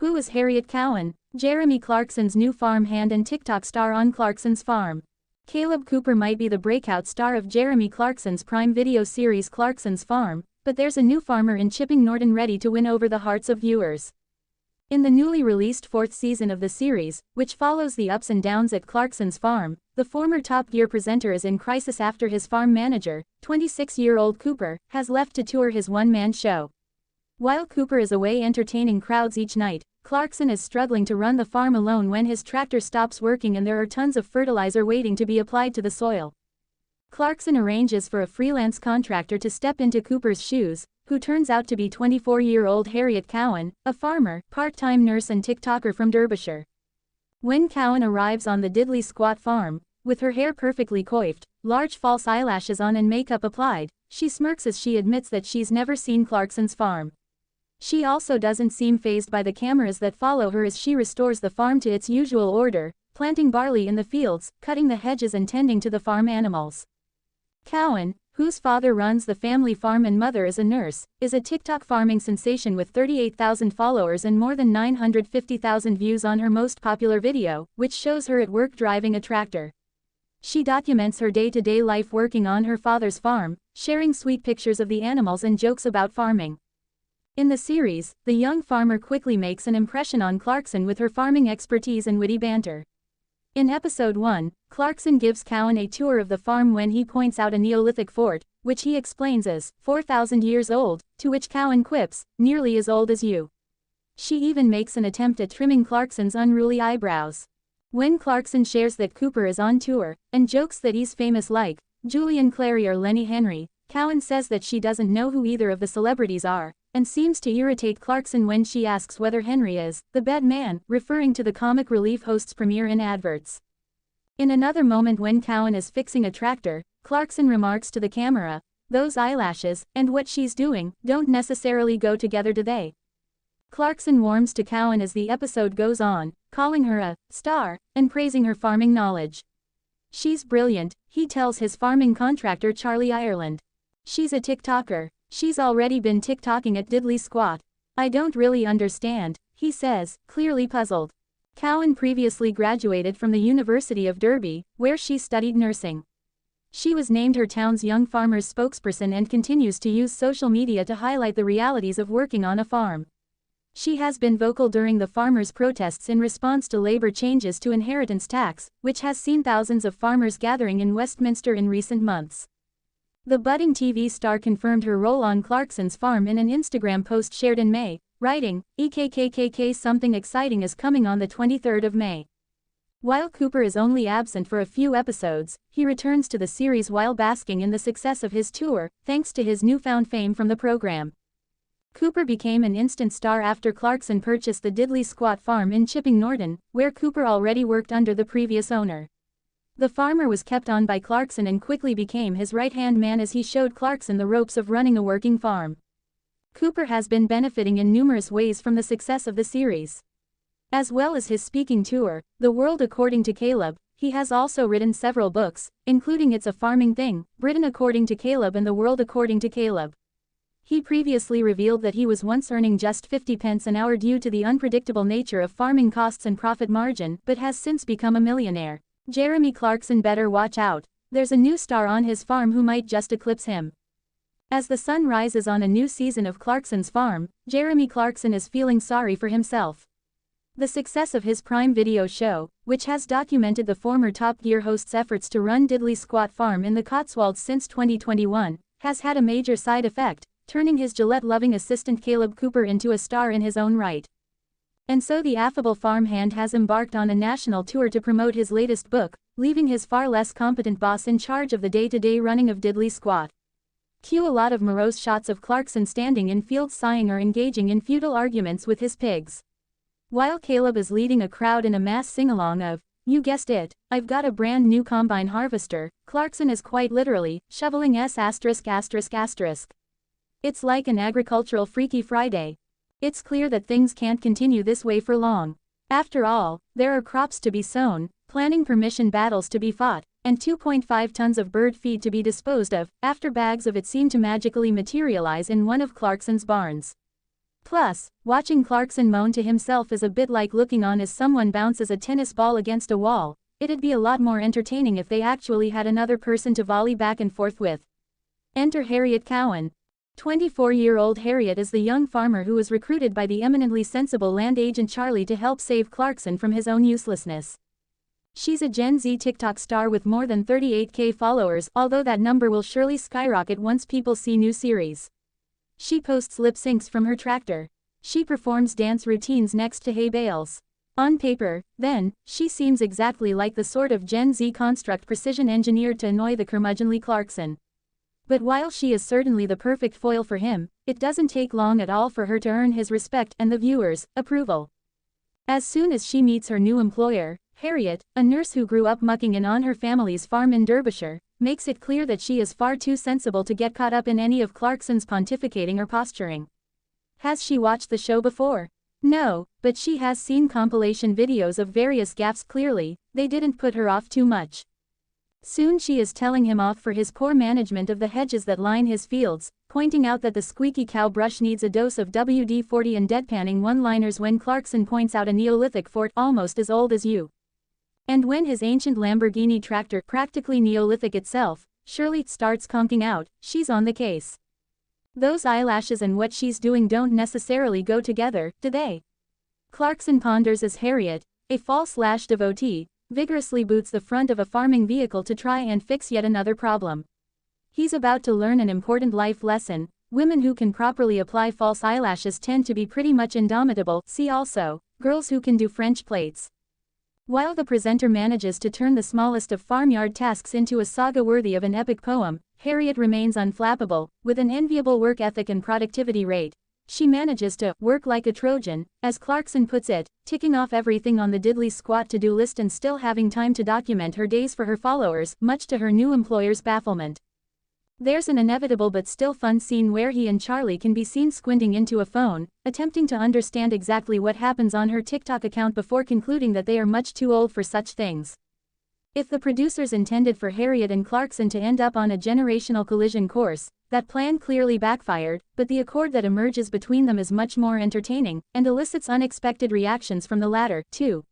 Who is Harriet Cowan? Jeremy Clarkson's new farm hand and TikTok star on Clarkson's farm. Kaleb Cooper might be the breakout star of Jeremy Clarkson's Prime Video series Clarkson's Farm, but there's a new farmer in Chipping Norton ready to win over the hearts of viewers. In the newly released fourth season of the series, which follows the ups and downs at Clarkson's farm, the former Top Gear presenter is in crisis after his farm manager, 26-year-old Cooper, has left to tour his one-man show. While Cooper is away entertaining crowds each night, Clarkson is struggling to run the farm alone when his tractor stops working and there are tons of fertilizer waiting to be applied to the soil. Clarkson arranges for a freelance contractor to step into Cooper's shoes, who turns out to be 24-year-old Harriet Cowan, a farmer, part-time nurse and TikToker from Derbyshire. When Cowan arrives on the diddly squat farm, with her hair perfectly coiffed, large false eyelashes on and makeup applied, she smirks as she admits that she's never seen Clarkson's farm. She also doesn't seem fazed by the cameras that follow her as she restores the farm to its usual order, planting barley in the fields, cutting the hedges and tending to the farm animals. Cowan, whose father runs the family farm and mother is a nurse, is a TikTok farming sensation with 38,000 followers and more than 950,000 views on her most popular video, which shows her at work driving a tractor. She documents her day-to-day life working on her father's farm, sharing sweet pictures of the animals and jokes about farming. In the series, the young farmer quickly makes an impression on Clarkson with her farming expertise and witty banter. In episode 1, Clarkson gives Cowan a tour of the farm when he points out a Neolithic fort, which he explains is 4,000 years old, to which Cowan quips, "Nearly as old as you." She even makes an attempt at trimming Clarkson's unruly eyebrows. When Clarkson shares that Cooper is on tour, and jokes that he's famous like Julian Clary or Lenny Henry, Cowan says that she doesn't know who either of the celebrities are, and seems to irritate Clarkson when she asks whether Henry is the bad man, referring to the comic relief host's premiere in adverts. In another moment when Cowan is fixing a tractor, Clarkson remarks to the camera, "Those eyelashes, and what she's doing, don't necessarily go together, do they?" Clarkson warms to Cowan as the episode goes on, calling her a star, and praising her farming knowledge. "She's brilliant," he tells his farming contractor Charlie Ireland. "She's a TikToker. She's already been TikToking at diddly squat. I don't really understand," he says, clearly puzzled. Cowan previously graduated from the University of Derby, where she studied nursing. She was named her town's young farmers spokesperson and continues to use social media to highlight the realities of working on a farm. She has been vocal during the farmers' protests in response to labor changes to inheritance tax, which has seen thousands of farmers gathering in Westminster in recent months. The budding TV star confirmed her role on Clarkson's farm in an Instagram post shared in May, writing, "EKKKK something exciting is coming on the 23rd of May." While Cooper is only absent for a few episodes, he returns to the series while basking in the success of his tour, thanks to his newfound fame from the program. Cooper became an instant star after Clarkson purchased the diddly squat farm in Chipping Norton, where Cooper already worked under the previous owner. The farmer was kept on by Clarkson and quickly became his right-hand man as he showed Clarkson the ropes of running a working farm. Cooper has been benefiting in numerous ways from the success of the series. As well as his speaking tour, The World According to Kaleb, he has also written several books, including It's a Farming Thing, Britain According to Kaleb and The World According to Kaleb. He previously revealed that he was once earning just 50 pence an hour due to the unpredictable nature of farming costs and profit margin, but has since become a millionaire. Jeremy Clarkson better watch out. There's a new star on his farm who might just eclipse him. As the sun rises on a new season of Clarkson's Farm, Jeremy Clarkson is feeling sorry for himself. The success of his Prime Video show, which has documented the former Top Gear host's efforts to run diddly squat farm in the Cotswolds since 2021, has had a major side effect, turning his Gillette-loving assistant Kaleb Cooper into a star in his own right. And so the affable farmhand has embarked on a national tour to promote his latest book, leaving his far less competent boss in charge of the day-to-day running of diddly squat. Cue a lot of morose shots of Clarkson standing in fields sighing or engaging in futile arguments with his pigs. While Kaleb is leading a crowd in a mass sing-along of, "You guessed it, I've got a brand new combine harvester," Clarkson is quite literally shoveling *******. It's like an agricultural Freaky Friday. It's clear that things can't continue this way for long. After all, there are crops to be sown, planning permission battles to be fought, and 2.5 tons of bird feed to be disposed of, after bags of it seem to magically materialize in one of Clarkson's barns. Plus, watching Clarkson moan to himself is a bit like looking on as someone bounces a tennis ball against a wall. It'd be a lot more entertaining if they actually had another person to volley back and forth with. Enter Harriet Cowan. 24-year-old Harriet is the young farmer who was recruited by the eminently sensible land agent Charlie to help save Clarkson from his own uselessness. She's a Gen Z TikTok star with more than 38K followers, although that number will surely skyrocket once people see new series. She posts lip syncs from her tractor. She performs dance routines next to hay bales. On paper, then, she seems exactly like the sort of Gen Z construct precision engineered to annoy the curmudgeonly Clarkson. But while she is certainly the perfect foil for him, it doesn't take long at all for her to earn his respect and the viewers' approval. As soon as she meets her new employer, Harriet, a nurse who grew up mucking in on her family's farm in Derbyshire, makes it clear that she is far too sensible to get caught up in any of Clarkson's pontificating or posturing. Has she watched the show before? No, but she has seen compilation videos of various gaffes. Clearly, they didn't put her off too much. Soon she is telling him off for his poor management of the hedges that line his fields, pointing out that the squeaky cow brush needs a dose of WD-40 and deadpanning one-liners when Clarkson points out a Neolithic fort almost as old as you. And when his ancient Lamborghini tractor, practically Neolithic itself, Shirley starts conking out, she's on the case. Those eyelashes and what she's doing don't necessarily go together, do they? Clarkson ponders as Harriet, a false-lash devotee, vigorously boots the front of a farming vehicle to try and fix yet another problem. He's about to learn an important life lesson. Women who can properly apply false eyelashes tend to be pretty much indomitable. See also, girls who can do French plaits. While the presenter manages to turn the smallest of farmyard tasks into a saga worthy of an epic poem, Harriet remains unflappable. With an enviable work ethic and productivity rate, she manages to work like a Trojan, as Clarkson puts it, ticking off everything on the diddly squat to-do list and still having time to document her days for her followers, much to her new employer's bafflement. There's an inevitable but still fun scene where he and Charlie can be seen squinting into a phone, attempting to understand exactly what happens on her TikTok account before concluding that they are much too old for such things. If the producers intended for Harriet and Clarkson to end up on a generational collision course, that plan clearly backfired, but the accord that emerges between them is much more entertaining, and elicits unexpected reactions from the latter, too.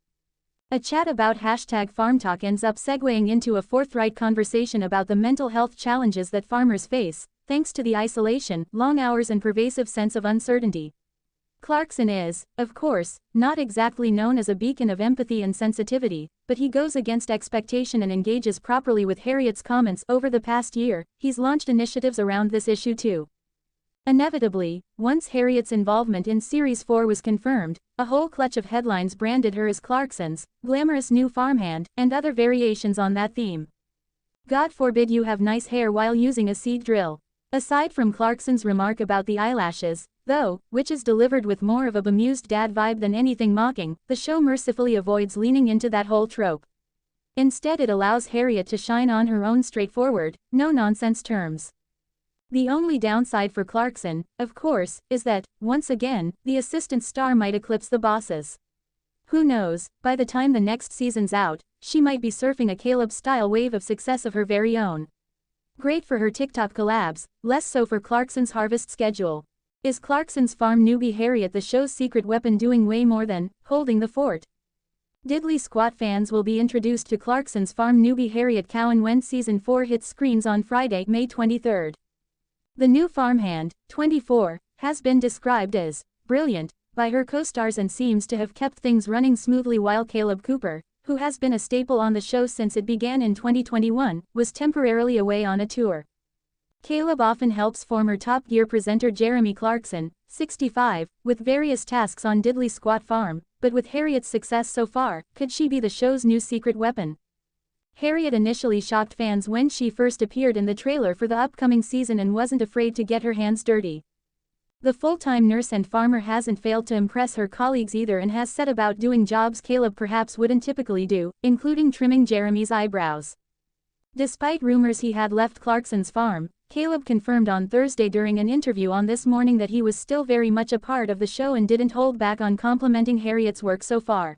A chat about #FarmTalk ends up segueing into a forthright conversation about the mental health challenges that farmers face, thanks to the isolation, long hours and pervasive sense of uncertainty. Clarkson is, of course, not exactly known as a beacon of empathy and sensitivity, but he goes against expectation and engages properly with Harriet's comments. Over the past year, he's launched initiatives around this issue too. Inevitably, once Harriet's involvement in Series 4 was confirmed, a whole clutch of headlines branded her as Clarkson's glamorous new farmhand, and other variations on that theme. God forbid you have nice hair while using a seed drill. Aside from Clarkson's remark about the eyelashes, though, which is delivered with more of a bemused dad vibe than anything mocking, the show mercifully avoids leaning into that whole trope. Instead, it allows Harriet to shine on her own straightforward, no-nonsense terms. The only downside for Clarkson, of course, is that, once again, the assistant star might eclipse the bosses. Who knows, by the time the next season's out, she might be surfing a Kaleb-style wave of success of her very own. Great for her TikTok collabs, less so for Clarkson's harvest schedule. Is Clarkson's farm newbie Harriet the show's secret weapon, doing way more than holding the fort? Diddly squat fans will be introduced to Clarkson's farm newbie Harriet Cowan when Season 4 hits screens on Friday, May 23. The new farmhand, 24, has been described as brilliant by her co-stars and seems to have kept things running smoothly, while Kaleb Cooper, who has been a staple on the show since it began in 2021, was temporarily away on a tour. Kaleb often helps former Top Gear presenter Jeremy Clarkson, 65, with various tasks on Diddly Squat Farm, but with Harriet's success so far, could she be the show's new secret weapon? Harriet initially shocked fans when she first appeared in the trailer for the upcoming season and wasn't afraid to get her hands dirty. The full-time nurse and farmer hasn't failed to impress her colleagues either, and has set about doing jobs Kaleb perhaps wouldn't typically do, including trimming Jeremy's eyebrows. Despite rumors he had left Clarkson's farm, Kaleb confirmed on Thursday during an interview on This Morning that he was still very much a part of the show and didn't hold back on complimenting Harriet's work so far.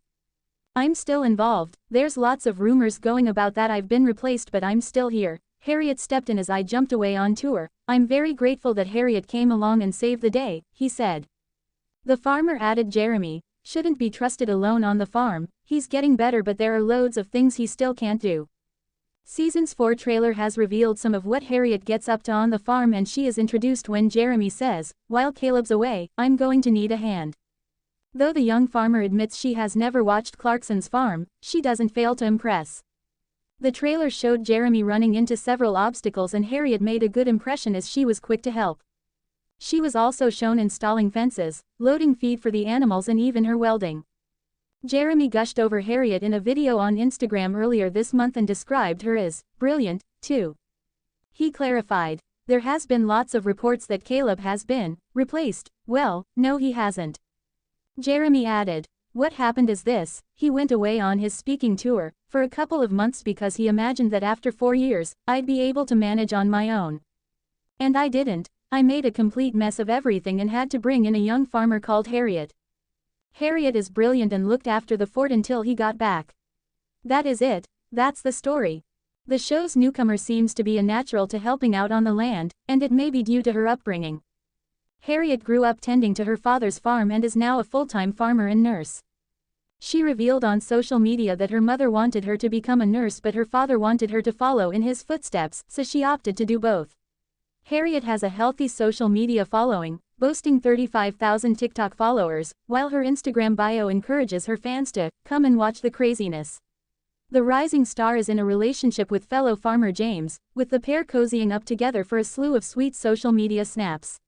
"I'm still involved, there's lots of rumors going about that I've been replaced, but I'm still here. Harriet stepped in as I jumped away on tour. I'm very grateful that Harriet came along and saved the day," he said. The farmer added Jeremy shouldn't be trusted alone on the farm, he's getting better but there are loads of things he still can't do. Season's 4 trailer has revealed some of what Harriet gets up to on the farm and she is introduced when Jeremy says, "While Kaleb's away, I'm going to need a hand." Though the young farmer admits she has never watched Clarkson's farm, she doesn't fail to impress. The trailer showed Jeremy running into several obstacles and Harriet made a good impression as she was quick to help. She was also shown installing fences, loading feed for the animals and even her welding. Jeremy gushed over Harriet in a video on Instagram earlier this month and described her as brilliant, too. He clarified, "There has been lots of reports that Kaleb has been replaced. Well, no he hasn't." Jeremy added, "What happened is this, he went away on his speaking tour for a couple of months because he imagined that after 4 years, I'd be able to manage on my own. And I didn't. I made a complete mess of everything and had to bring in a young farmer called Harriet. Harriet is brilliant and looked after the fort until he got back. That is it, that's the story." The show's newcomer seems to be a natural to helping out on the land, and it may be due to her upbringing. Harriet grew up tending to her father's farm and is now a full-time farmer and nurse. She revealed on social media that her mother wanted her to become a nurse but her father wanted her to follow in his footsteps, so she opted to do both. Harriet has a healthy social media following, boasting 35,000 TikTok followers, while her Instagram bio encourages her fans to come and watch the craziness. The rising star is in a relationship with fellow farmer James, with the pair cozying up together for a slew of sweet social media snaps.